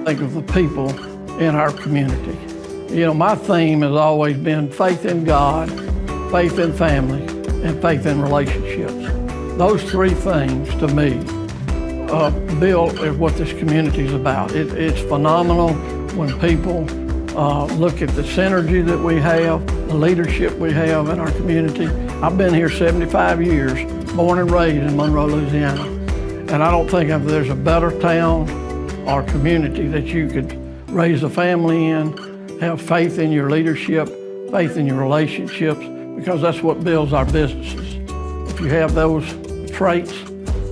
think of the people in our community. You know, my theme has always been faith in God, faith in family, and faith in relationships. Those three things, to me, Bill, is what this community is about. It's phenomenal when people look at the synergy that we have, the leadership we have in our community. I've been here 75 years, born and raised in Monroe, Louisiana. And I don't think there's a better town or community that you could raise a family in, have faith in your leadership, faith in your relationships, because that's what builds our businesses. If you have those traits,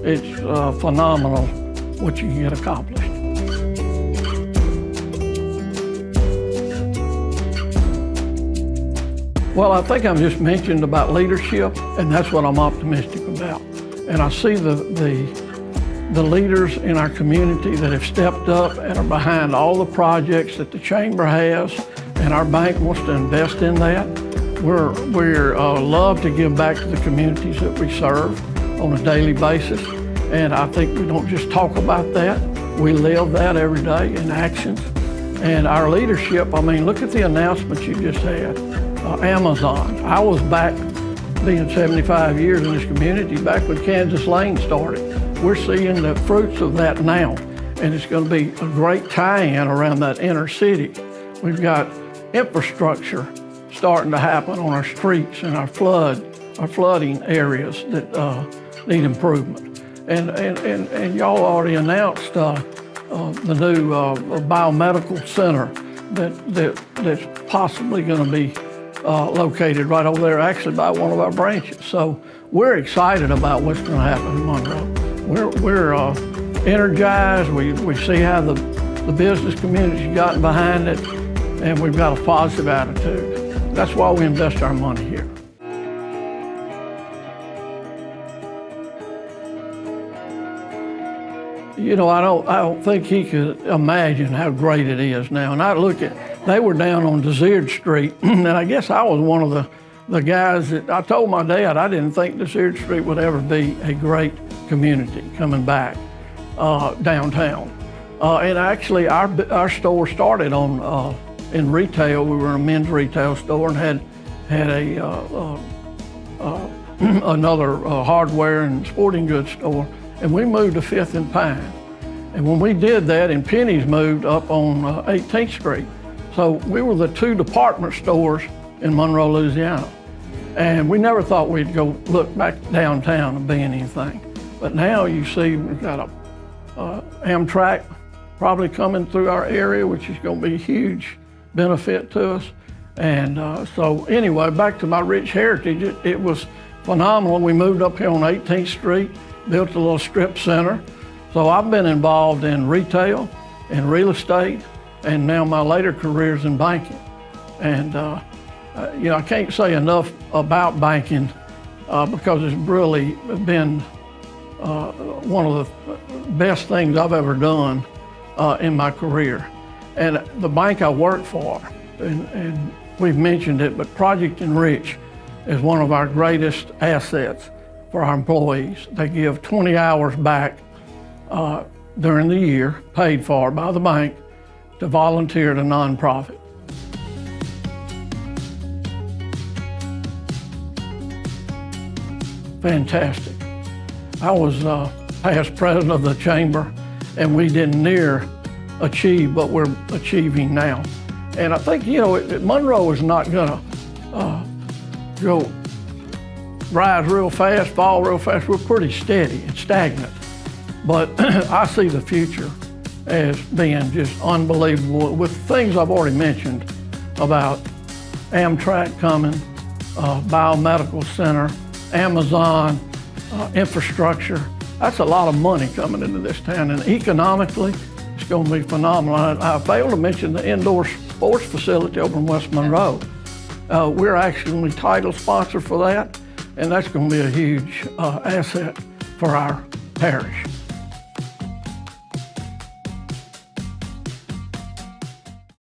it's phenomenal what you can get accomplished. Well, I think I've just mentioned about leadership, and that's what I'm optimistic about. And I see the leaders in our community that have stepped up and are behind all the projects that the Chamber has, and our bank wants to invest in that. We're love to give back to the communities that we serve on a daily basis. And I think we don't just talk about that, we live that every day in actions. And our leadership, I mean, look at the announcements you just had. Amazon. I was back, being 75 years in this community, back when Kansas Lane started. We're seeing the fruits of that now, and it's going to be a great tie-in around that inner city. We've got infrastructure starting to happen on our streets and our flooding areas that need improvement. And y'all already announced the new biomedical center that's possibly going to be located right over there, actually by one of our branches. So we're excited about what's going to happen in Monroe. We're energized. We see how the business community's gotten behind it, and we've got a positive attitude. That's why we invest our money here. You know, I don't think he could imagine how great it is now. And I look at, they were down on Desert Street, and I guess I was one of the guys that, I told my dad I didn't think Desert Street would ever be a great community coming back downtown. And actually our store started on, in retail. We were in a men's retail store and had another hardware and sporting goods store. And we moved to 5th and Pine. And when we did that, and Penny's moved up on 18th Street. So we were the two department stores in Monroe, Louisiana. And we never thought we'd go look back downtown and be anything. But now you see we've got a Amtrak probably coming through our area, which is going to be a huge benefit to us. And so anyway, back to my rich heritage, it was phenomenal. We moved up here on 18th Street, built a little strip center. So I've been involved in retail and real estate, and now my later careers in banking. And you know, I can't say enough about banking because it's really been one of the best things I've ever done in my career. And the bank I work for, and we've mentioned it, but Project Enrich is one of our greatest assets for our employees. They give 20 hours back during the year, paid for by the bank, to volunteer at a nonprofit. Fantastic. I was past president of the chamber, and we didn't near achieve what we're achieving now. And I think, you know, Monroe is not gonna go rise real fast, fall real fast. We're pretty steady and stagnant. But I see the future as being just unbelievable with things I've already mentioned about Amtrak coming, biomedical center, Amazon, infrastructure. That's a lot of money coming into this town, and economically, it's going to be phenomenal. I failed to mention the indoor sports facility over in West Monroe. We're actually title sponsor for that, and that's going to be a huge asset for our parish.